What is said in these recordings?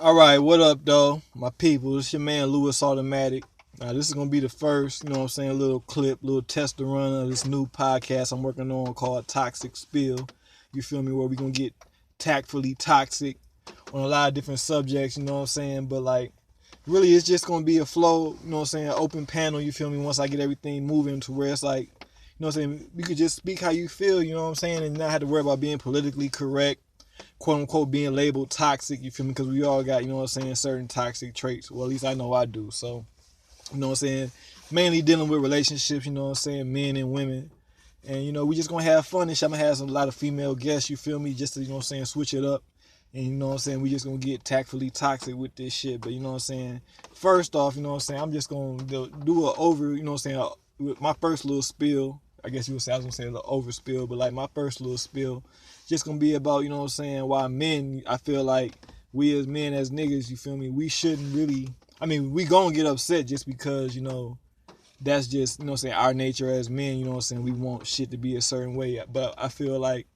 All right, what up, though? My people, it's your man Lewis Automatic. This is gonna be the first, little clip, little tester run of this new podcast I'm working on called Toxic Spill. You feel me? Where we gonna get tactfully toxic on a lot of different subjects. You know what I'm saying? But like, really, it's just gonna be a flow. You know what I'm saying? Open panel. You feel me? Once I get everything moving to where it's like, you know what I'm saying? You could just speak how you feel. You know what I'm saying? And not have to worry about being politically correct, quote unquote, being labeled toxic, you feel me? Because we all got, you know what I'm saying, certain toxic traits. Well, at least I know I do. So, you know what I'm saying? Mainly dealing with relationships, you know what I'm saying, men and women. And, we just going to have fun and shit. I'm going to have a lot of female guests, you feel me? Just to, you know what I'm saying, switch it up. And, you know what I'm saying, we just going to get tactfully toxic with this shit. But, you know what I'm saying, first off, you know what I'm saying, I'm just going to do a over, you know what I'm saying, with my first little spill. I guess you would say, I was going to say a little over spill, but like my first little spill just gonna be about, you know what I'm saying, why men, I feel like we as men, as niggas, you feel me, we shouldn't really, we gonna get upset just because, that's just, you know what I'm saying, our nature as men, you know what I'm saying, we want shit to be a certain way. But I feel like,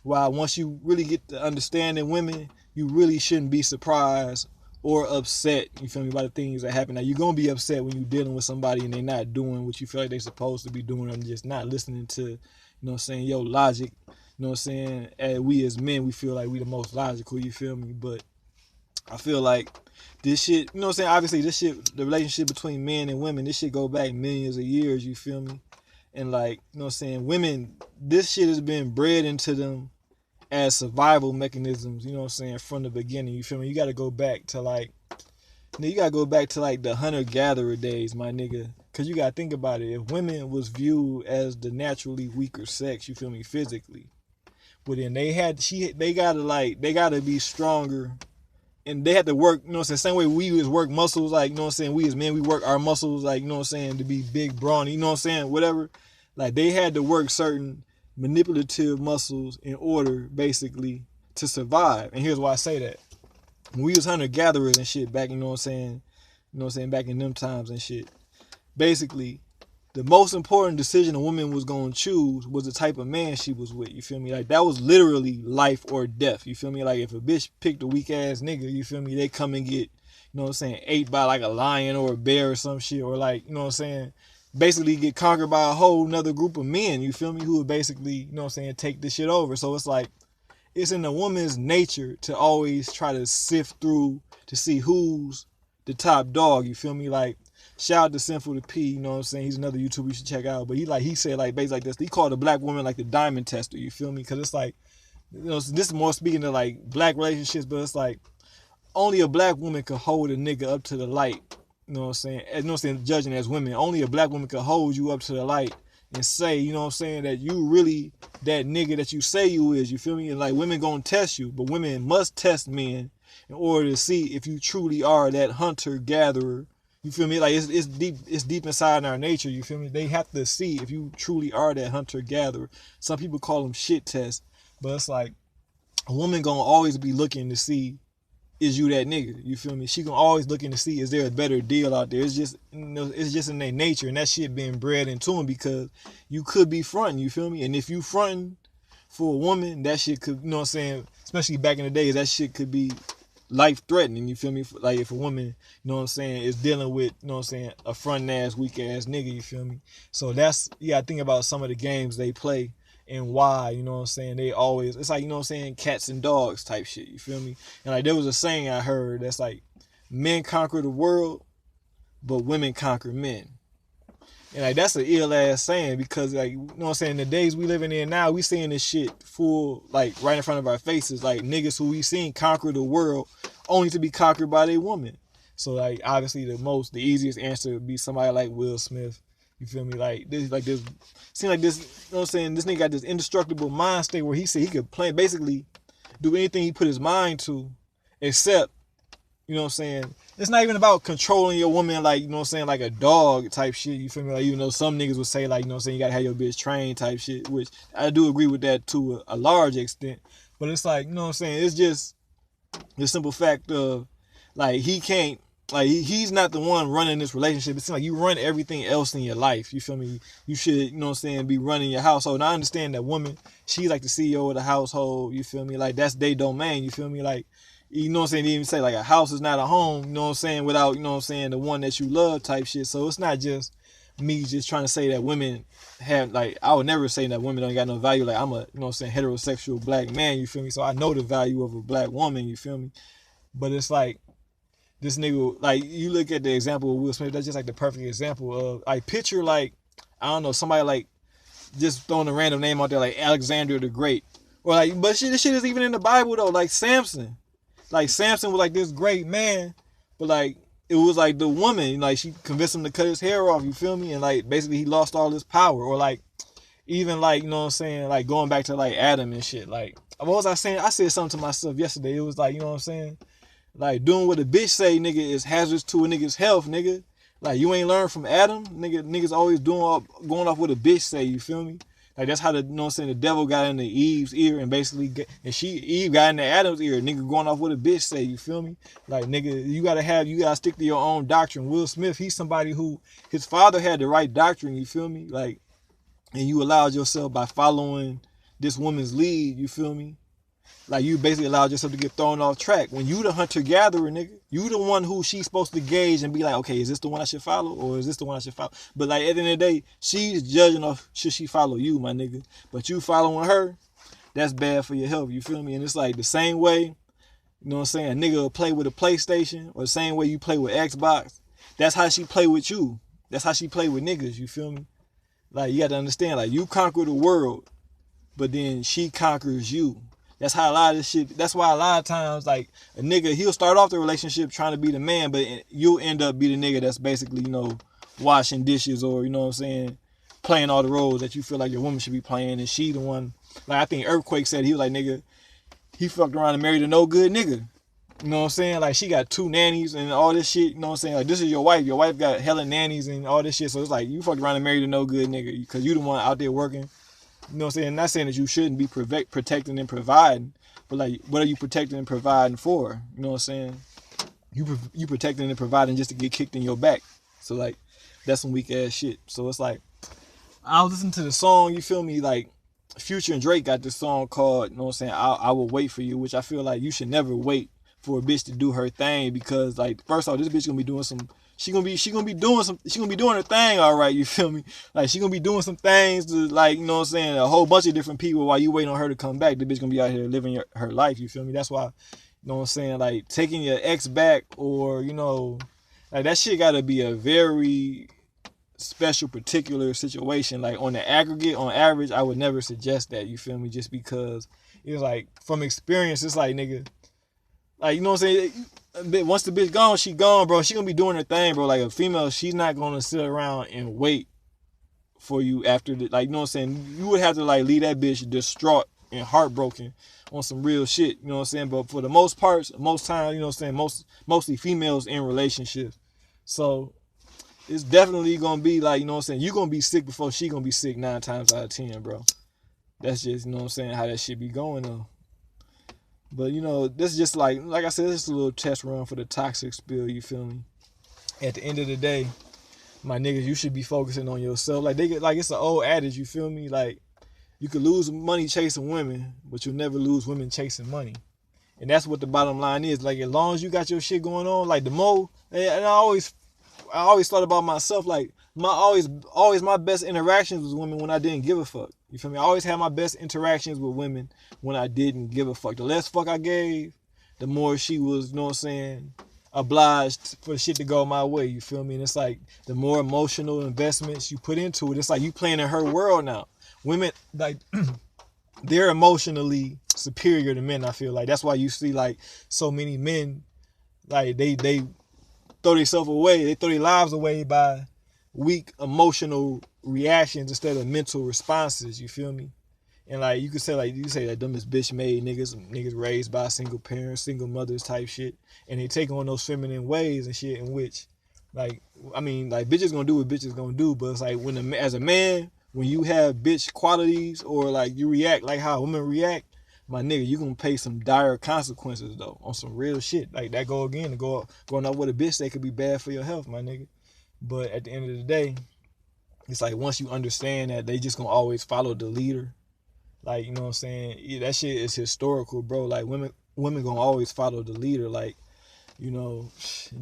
while once you really get to understanding women, you really shouldn't be surprised or upset, you feel me, by the things that happen. Now, you're gonna be upset when you're dealing with somebody and they're not doing what you feel like they're supposed to be doing and just not listening to, you know what I'm saying, your logic. You know what I'm saying? We as men, we feel like we the most logical, you feel me? But I feel like this shit, you know what I'm saying? Obviously, this shit, the relationship between men and women, this shit go back millions of years, you feel me? And like, you know what I'm saying? Women, this shit has been bred into them as survival mechanisms, you know what I'm saying, from the beginning, you feel me? You gotta go back to like, the hunter-gatherer days, my nigga. Cause you gotta think about it. If women was viewed as the naturally weaker sex, you feel me, physically, but then they gotta be stronger, and they had to work, you know what I'm saying, same way we was work muscles, like, you know what I'm saying, we as men, we work our muscles, like, you know what I'm saying, to be big, brawny, you know what I'm saying, whatever. Like, they had to work certain manipulative muscles in order, basically, to survive. And here's why I say that. When we was hunter gatherers and shit back, back in them times and shit, basically, the most important decision a woman was going to choose was the type of man she was with. You feel me? Like, that was literally life or death. You feel me? Like, if a bitch picked a weak ass nigga, you feel me, they come and get, you know what I'm saying, ate by like a lion or a bear or some shit, or like, you know what I'm saying, basically get conquered by a whole nother group of men, you feel me, who would basically, you know what I'm saying, take this shit over. So it's like, it's in a woman's nature to always try to sift through to see who's the top dog, you feel me? Like, shout out to Sinful to P, you know what I'm saying? He's another YouTuber you should check out. But he said like basically like this. He called a black woman like the diamond tester, you feel me? Because it's like, this is more speaking to like black relationships, but it's like only a black woman could hold a nigga up to the light. You know what I'm saying? You know what I'm saying? Judging as women, only a black woman could hold you up to the light and say, you know what I'm saying, that you really that nigga that you say you is. You feel me? And like, women gonna test you, but women must test men in order to see if you truly are that hunter gatherer. You feel me? Like, it's deep inside our nature. You feel me? They have to see if you truly are that hunter gatherer. Some people call them shit tests, but it's like a woman gonna always be looking to see, is you that nigga? You feel me? She gonna always looking to see, is there a better deal out there? It's just, it's just in their nature, and that shit being bred into them, because you could be fronting. You feel me? And if you fronting for a woman, that shit could, you know what I'm saying, especially back in the days, that shit could be life threatening. You feel me? Like, if a woman, you know what I'm saying, is dealing with, you know what I'm saying, a front ass, weak ass nigga. You feel me? So that's, I think about some of the games they play and why, you know what I'm saying, they always, it's like, you know what I'm saying, cats and dogs type shit. You feel me? And like, there was a saying I heard that's like, men conquer the world, but women conquer men. And like, that's an ill ass saying, because like, you know what I'm saying, the days we living in now, we seeing this shit full, like, right in front of our faces. Like, niggas who we seen conquer the world only to be conquered by their woman. So like, obviously the easiest answer would be somebody like Will Smith. You feel me? Like this seem like this, you know what I'm saying, this nigga got this indestructible mind state where he said he could play, basically do anything he put his mind to, except, you know what I'm saying, it's not even about controlling your woman like, you know what I'm saying, like a dog type shit. You feel me? Like, even though some niggas would say, like, you know what I'm saying, you gotta have your bitch trained type shit, which I do agree with that to a large extent. But it's like, you know what I'm saying, it's just the simple fact of, like, he can't, like, he's not the one running this relationship. It seems like you run everything else in your life. You feel me? You should, you know what I'm saying, be running your household. And I understand that woman, she's like the CEO of the household. You feel me? Like, that's their domain. You feel me? Like, you know what I'm saying, they even say like a house is not a home, you know what I'm saying, without, you know what I'm saying, the one that you love type shit. So it's not just me just trying to say that women have, like, I would never say that women don't got no value. Like, I'm a, you know what I'm saying, heterosexual black man, you feel me? So I know the value of a black woman, you feel me? But it's like, this nigga, like, you look at the example of Will Smith, that's just like the perfect example of, like, picture, like, I don't know, somebody like just throwing a random name out there like Alexander the Great. Or like, but shit, this shit is even in the Bible though, like Samson. Like Samson was like this great man, but like it was like the woman, like she convinced him to cut his hair off, you feel me? And like basically he lost all his power. Or like even like, you know what I'm saying, like going back to like Adam and shit. Like what was I saying? I said something to myself yesterday. It was like, you know what I'm saying? Like doing what a bitch say, nigga, is hazardous to a nigga's health, nigga. Like you ain't learned from Adam, nigga. Niggas always going off what a bitch say. You feel me? Like that's how the, you know what I'm saying, the devil got into Eve's ear and basically Eve got into Adam's ear. Nigga going off what a bitch say. You feel me? Like nigga, you gotta stick to your own doctrine. Will Smith, he's somebody who his father had the right doctrine. You feel me? Like, and you allowed yourself by following this woman's lead. You feel me? Like you basically allowed yourself to get thrown off track. When you the hunter-gatherer, nigga, you the one who she's supposed to gauge and be like, okay, is this the one I should follow or is this the one I should follow? But like at the end of the day, she's judging of should she follow you, my nigga. But you following her, that's bad for your health, you feel me? And it's like the same way, you know what I'm saying, a nigga will play with a PlayStation or the same way you play with Xbox. That's how she play with you. That's how she play with niggas, you feel me? Like you got to understand, like you conquer the world, but then she conquers you. That's how a lot of this shit, that's why a lot of times, like, a nigga, he'll start off the relationship trying to be the man, but you'll end up be the nigga that's basically, you know, washing dishes or, you know what I'm saying, playing all the roles that you feel like your woman should be playing, and she the one, like, I think Earthquake said, he was like, nigga, he fucked around and married a no good nigga. You know what I'm saying? Like, she got 2 nannies and all this shit, you know what I'm saying? Like, this is your wife got hella nannies and all this shit, so it's like, you fucked around and married a no good nigga, because you the one out there working. You know what I'm saying? Not saying that you shouldn't be protecting and providing, but like, what are you protecting and providing for? You know what I'm saying? You protecting and providing just to get kicked in your back. So like, that's some weak ass shit. So it's like, I was listening to the song, you feel me? Like, Future and Drake got this song called, you know what I'm saying, I Will Wait For You, which I feel like you should never wait for a bitch to do her thing, because like, first off, this bitch gonna be doing some, she gonna be doing her thing, all right, you feel me? Like, she gonna be doing some things to, like, you know what I'm saying, a whole bunch of different people while you waiting on her to come back. The bitch gonna be out here living her life, you feel me? That's why, you know what I'm saying, like, taking your ex back, or, you know, like, that shit gotta be a very special particular situation. Like, on the aggregate, on average, I would never suggest that, you feel me? Just because it's like, from experience, it's like, nigga, like, you know what I'm saying, once the bitch gone, she gone, bro. She gonna be doing her thing, bro. Like, a female, she's not gonna sit around and wait for you after the, like, you know what I'm saying, you would have to like leave that bitch distraught and heartbroken on some real shit, you know what I'm saying? But for the most parts, most times, you know what I'm saying, mostly females in relationships. So it's definitely gonna be like, you know what I'm saying, you gonna be sick before she gonna be sick 9 times out of 10, bro. That's just, you know what I'm saying, how that shit be going on. But, you know, this is just like I said, this is a little test run for the toxic spill, you feel me? At the end of the day, my niggas, you should be focusing on yourself. Like, it's an old adage, you feel me? Like, you could lose money chasing women, but you'll never lose women chasing money. And that's what the bottom line is. Like, as long as you got your shit going on, like, the more, and I always thought about myself, like, my best interactions with women when I didn't give a fuck. You feel me? I always had my best interactions with women when I didn't give a fuck. The less fuck I gave, the more she was, you know what I'm saying, obliged for shit to go my way. You feel me? And it's like, the more emotional investments you put into it, it's like you playing in her world now. Women, like, they're emotionally superior to men, I feel like. That's why you see, like, so many men, like, they throw themselves away, they throw their lives away by weak emotional reactions instead of mental responses, you feel me? And like, you could say that them is bitch made niggas raised by single parents, single mothers type shit, and they take on those feminine ways and shit, in which, like, I mean, like, bitches gonna do what bitches gonna do, but it's like, as a man, when you have bitch qualities, or like you react like how women react, my nigga, you gonna pay some dire consequences though, on some real shit. Like, that go again, going out with a bitch that could be bad for your health, my nigga. But at the end of the day, it's like, once you understand that they just gonna always follow the leader, like, you know what I'm saying, that shit is historical, bro. Like, women, women gonna always follow the leader. Like, you know,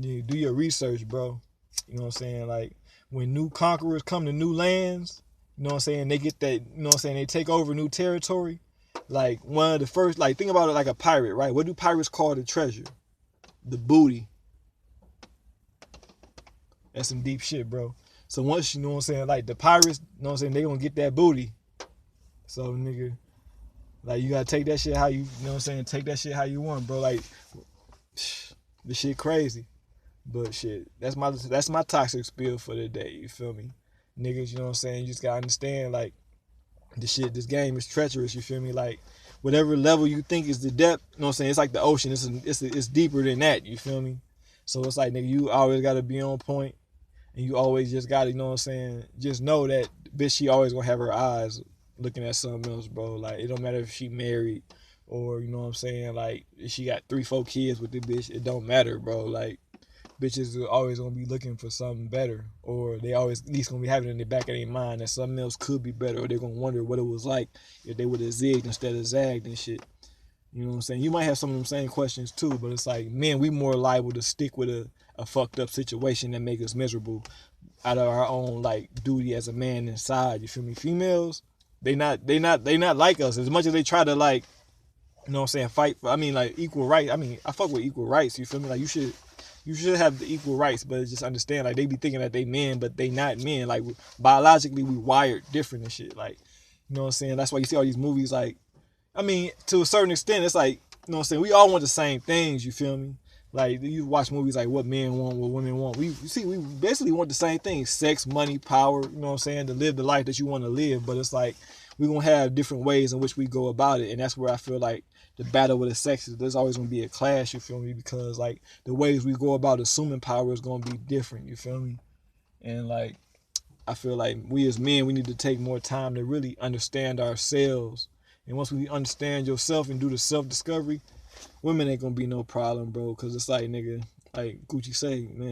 you do your research, bro. You know what I'm saying? Like, when new conquerors come to new lands, you know what I'm saying, they get that, you know what I'm saying, they take over new territory. Like, one of the first, like, think about it like a pirate, right? What do pirates call the treasure? The booty. That's some deep shit, bro. So once, you know what I'm saying, like, the pirates, you know what I'm saying, they gonna get that booty. So, nigga, like, you gotta take that shit how you know what I'm saying, take that shit how you want, bro. Like, this shit crazy. But shit, that's my toxic spill for the day, you feel me? Niggas, you know what I'm saying, you just gotta understand, like, this game is treacherous, you feel me? Like, whatever level you think is the depth, you know what I'm saying, it's like the ocean, it's deeper than that, you feel me? So it's like, nigga, you always gotta be on point, and you always just gotta, you know what I'm saying, just know that bitch, she always gonna have her eyes looking at something else, bro. Like, it don't matter if she married, or, you know what I'm saying, like, if she got 3-4 kids with the bitch, it don't matter, bro. Like, bitches are always gonna be looking for something better, or they always at least gonna be having in the back of their mind that something else could be better, or they're gonna wonder what it was like if they would have zigged instead of zagged and shit. You know what I'm saying? You might have some of them same questions too, but it's like, man, we more liable to stick with a fucked up situation that make us miserable out of our own like duty as a man inside. You feel me? Females, they not like us as much as they try to like, you know what I'm saying, fight for, I mean, like, equal rights. I mean, I fuck with equal rights, you feel me? Like, you should have the equal rights, but just understand, like, they be thinking that they men, but they not men. Like, biologically, we wired different and shit. Like, you know what I'm saying? That's why you see all these movies, like, I mean, to a certain extent, it's like, you know what I'm saying, we all want the same things, you feel me? Like, you watch movies like what men want, what women want. We basically want the same things: sex, money, power, you know what I'm saying, to live the life that you want to live. But it's like, we're going to have different ways in which we go about it. And that's where I feel like the battle with the sexes, there's always going to be a clash, you feel me? Because, like, the ways we go about assuming power is going to be different, you feel me? And, like, I feel like we as men, we need to take more time to really understand ourselves. And once we understand yourself and do the self-discovery, women ain't going to be no problem, bro. Because it's like, nigga, like Gucci say, man,